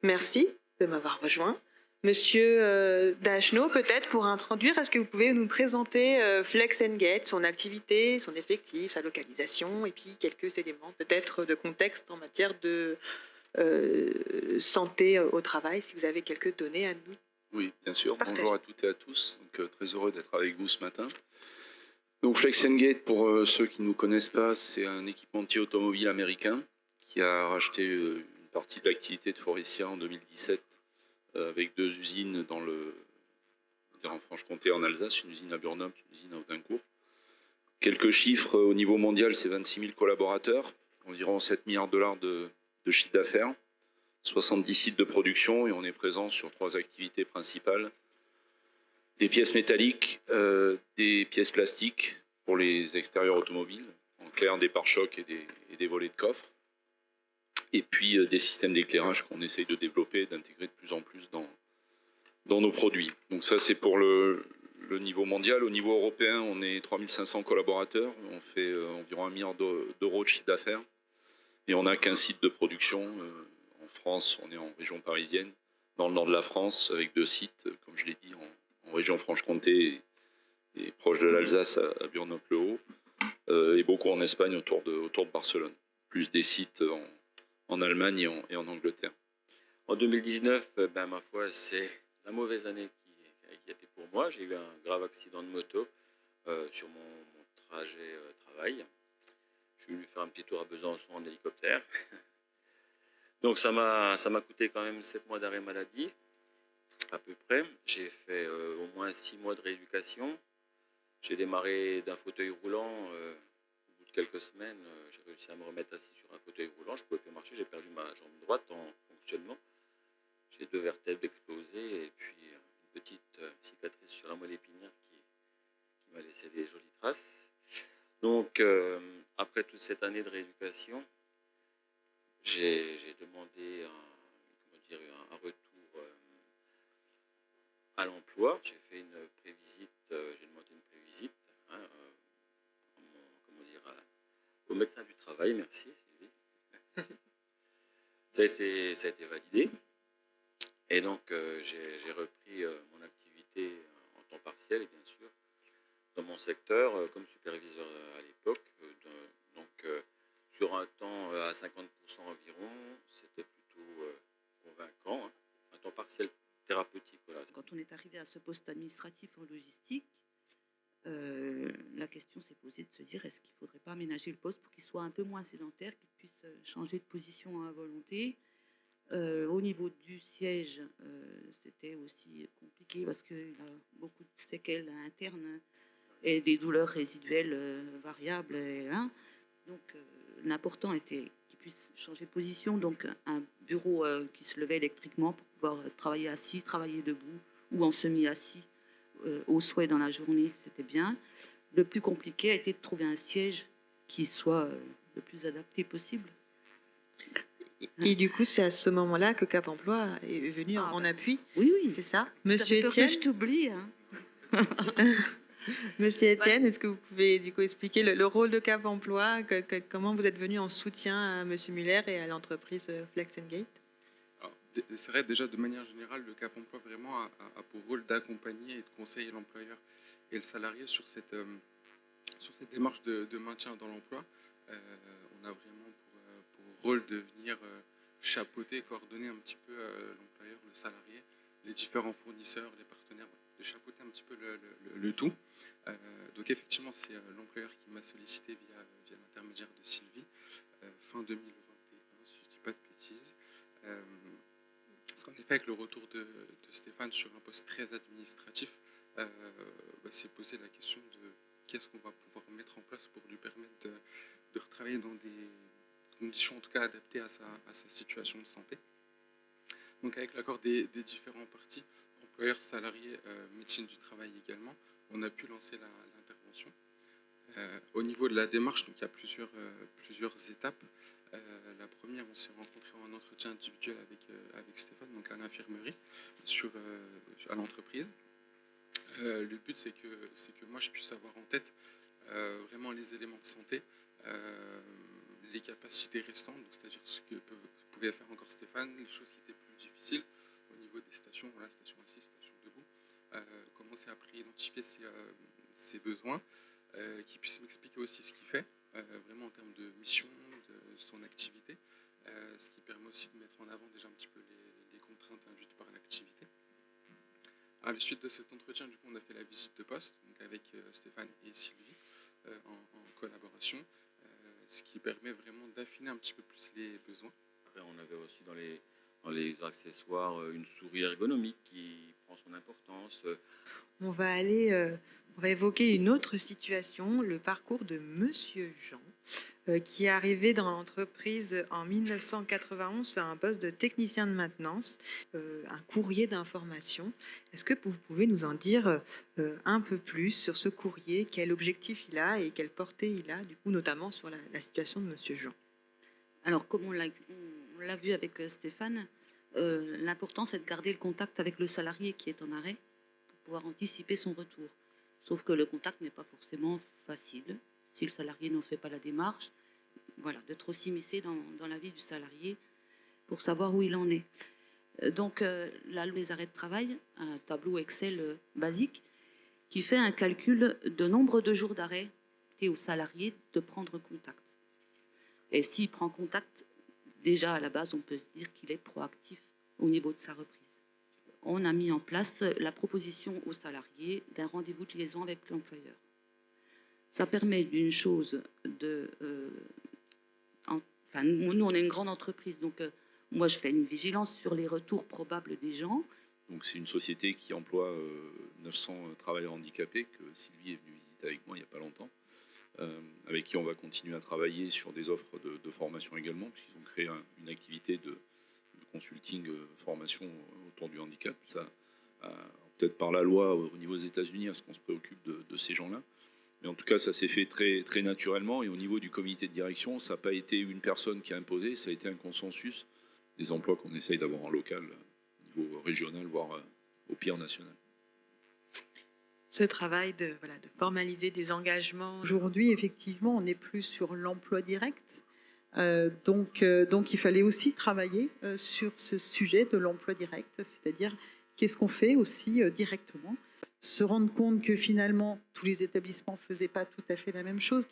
Merci de m'avoir rejoint. Monsieur Dacheneau, peut-être pour introduire, est-ce que vous pouvez nous présenter Flex Gate, son activité, son effectif, sa localisation, et puis quelques éléments peut-être de contexte en matière de santé au travail, si vous avez quelques données à nous. Oui, bien sûr. Partager. Bonjour à toutes et à tous. Donc, très heureux d'être avec vous ce matin. Donc, Flex Gate, pour ceux qui ne nous connaissent pas, c'est un équipementier automobile américain qui a racheté une partie de l'activité de Faurecia en 2017 avec 2 usines en Franche-Comté, en Alsace, une usine à Burnham, une usine à Audincourt. Quelques chiffres au niveau mondial, c'est 26 000 collaborateurs, environ 7 milliards de dollars de chiffre d'affaires, 70 sites de production et on est présent sur 3 activités principales. Des pièces métalliques, des pièces plastiques pour les extérieurs automobiles, en clair des pare-chocs et des volets de coffre, et puis des systèmes d'éclairage qu'on essaye de développer, d'intégrer de plus en plus dans nos produits. Donc ça c'est pour le niveau mondial. Au niveau européen, on est 3500 collaborateurs, on fait environ 1 milliard d'euros de chiffre d'affaires, et on a 15 sites de production. En France, on est en région parisienne, dans le nord de la France, avec 2 sites, comme je l'ai dit, en région Franche-Comté et proche de l'Alsace à Burnhaupt-le-Haut, et beaucoup en Espagne autour de Barcelone, plus des sites en Allemagne et en Angleterre. En 2019, ma foi, c'est la mauvaise année qui était pour moi. J'ai eu un grave accident de moto sur mon trajet travail. Je suis venu faire un petit tour à Besançon en hélicoptère. Donc ça m'a coûté quand même 7 mois d'arrêt maladie, à peu près. J'ai fait au moins 6 mois de rééducation. J'ai démarré d'un fauteuil roulant. Au bout de quelques semaines, j'ai réussi à me remettre assis sur un fauteuil roulant. Je ne pouvais plus marcher. J'ai perdu ma jambe droite en fonctionnement. J'ai 2 vertèbres explosées et puis une petite cicatrice sur la moelle épinière qui m'a laissé des jolies traces. Donc, après toute cette année de rééducation, j'ai demandé un retour à l'emploi. J'ai fait une prévisite, j'ai demandé une prévisite au médecin du travail, merci Sylvie. ça a été validé. Et donc, j'ai repris mon activité en temps partiel, bien sûr, dans mon secteur, comme superviseur à l'époque. Sur un temps à 50% environ, c'était plutôt convaincant. Hein. Un temps partiel thérapeutique. Voilà. Quand on est arrivé à ce poste administratif en logistique, la question s'est posée de se dire est-ce qu'il ne faudrait pas aménager le poste pour qu'il soit un peu moins sédentaire, qu'il puisse changer de position à volonté. Au niveau du siège, c'était aussi compliqué parce qu'il a beaucoup de séquelles internes et des douleurs résiduelles variables. Donc, l'important était qu'il puisse changer de position. Donc, un bureau qui se levait électriquement pour pouvoir travailler assis, travailler debout ou en semi-assis au souhait dans la journée, c'était bien. Le plus compliqué a été de trouver un siège qui soit le plus adapté possible. Et du coup, c'est à ce moment-là que Cap Emploi est venu en appui. Oui, oui. C'est ça. Monsieur Étienne. Je t'oublie. Hein. Monsieur Étienne, est-ce que vous pouvez du coup expliquer le rôle de Cap Emploi, comment vous êtes venu en soutien à Monsieur Muller et à l'entreprise Flex Gate? C'est vrai, déjà de manière générale, le Cap Emploi vraiment a pour rôle d'accompagner et de conseiller l'employeur et le salarié sur cette démarche de maintien dans l'emploi. On a vraiment pour rôle de venir chapeauter, coordonner un petit peu l'employeur, le salarié, les différents fournisseurs, les partenaires, de chapeauter un petit peu le tout. Donc effectivement, c'est l'employeur qui m'a sollicité via l'intermédiaire de Sylvie, fin 2021, si je ne dis pas de bêtises. Parce qu'en effet, avec le retour de Stéphane sur un poste très administratif, s'est posé la question de qu'est-ce qu'on va pouvoir mettre en place pour lui permettre de retravailler dans des conditions en tout cas adaptées à sa situation de santé. Donc avec l'accord des différents partis, employeurs, salariés, médecine du travail également, on a pu lancer l'intervention. Au niveau de la démarche, donc il y a plusieurs étapes. La première, on s'est rencontré en entretien individuel avec Stéphane, donc à l'infirmerie, à l'entreprise. Le but, c'est que moi, je puisse avoir en tête vraiment les éléments de santé, les capacités restantes, c'est-à-dire ce que pouvait faire encore Stéphane, les choses qui étaient plus difficile au niveau des stations, voilà, station assise, station debout. Commencer à identifier ses besoins, qu'il puisse m'expliquer aussi ce qu'il fait, vraiment en termes de mission, de son activité, ce qui permet aussi de mettre en avant déjà un petit peu les contraintes induites par l'activité. À la suite de cet entretien, du coup, on a fait la visite de poste donc avec Stéphane et Sylvie en collaboration, ce qui permet vraiment d'affiner un petit peu plus les besoins. Après, on avait aussi dans les accessoires une souris ergonomique qui prend son importance. On va évoquer une autre situation, le parcours de Monsieur Jean, qui est arrivé dans l'entreprise en 1991 sur un poste de technicien de maintenance, un courrier d'information. Est-ce que vous pouvez nous en dire un peu plus sur ce courrier, quel objectif il a et quelle portée il a, du coup, notamment sur la situation de Monsieur Jean? Alors, comme on l'a vu avec Stéphane, l'important c'est de garder le contact avec le salarié qui est en arrêt pour pouvoir anticiper son retour. Sauf que le contact n'est pas forcément facile si le salarié n'en fait pas la démarche. Voilà, de trop s'immiscer dans la vie du salarié pour savoir où il en est. Donc là, les arrêts de travail, un tableau Excel basique qui fait un calcul de nombre de jours d'arrêt et au salarié de prendre contact. Et s'il prend contact, déjà à la base, on peut se dire qu'il est proactif au niveau de sa reprise. On a mis en place la proposition aux salariés d'un rendez-vous de liaison avec l'employeur. Ça permet d'une chose nous, on est une grande entreprise, donc moi, je fais une vigilance sur les retours probables des gens. Donc c'est une société qui emploie 900 travailleurs handicapés que Sylvie est venue visiter avec moi il n'y a pas longtemps, avec qui on va continuer à travailler sur des offres de formation également, puisqu'ils ont créé une activité de consulting, formation autour du handicap. Ça, peut-être par la loi au niveau des États-Unis, à ce qu'on se préoccupe de ces gens-là. Mais en tout cas, ça s'est fait très, très naturellement. Et au niveau du comité de direction, ça n'a pas été une personne qui a imposé, ça a été un consensus des emplois qu'on essaye d'avoir en local, au niveau régional, voire au pire national. Ce travail de formaliser des engagements. Aujourd'hui, effectivement, on n'est plus sur l'emploi direct. Donc, il fallait aussi travailler sur ce sujet de l'emploi direct, c'est-à-dire qu'est-ce qu'on fait aussi directement. Se rendre compte que finalement, tous les établissements ne faisaient pas tout à fait la même chose,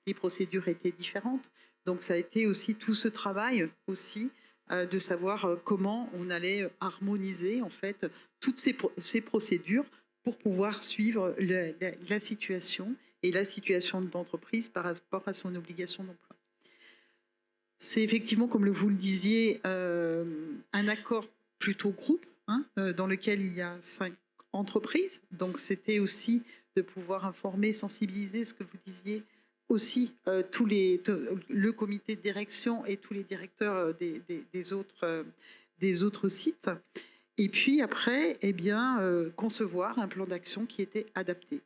les procédures étaient différentes. Donc, ça a été aussi tout ce travail aussi de savoir comment on allait harmoniser en fait toutes ces procédures pour pouvoir suivre la situation et la situation de l'entreprise par rapport à son obligation d'emploi. C'est effectivement, comme vous le disiez, un accord plutôt groupe, dans lequel il y a 5 entreprises. Donc, c'était aussi de pouvoir informer, sensibiliser, ce que vous disiez, aussi le comité de direction et tous les directeurs des autres sites. Et puis après, concevoir un plan d'action qui était adapté.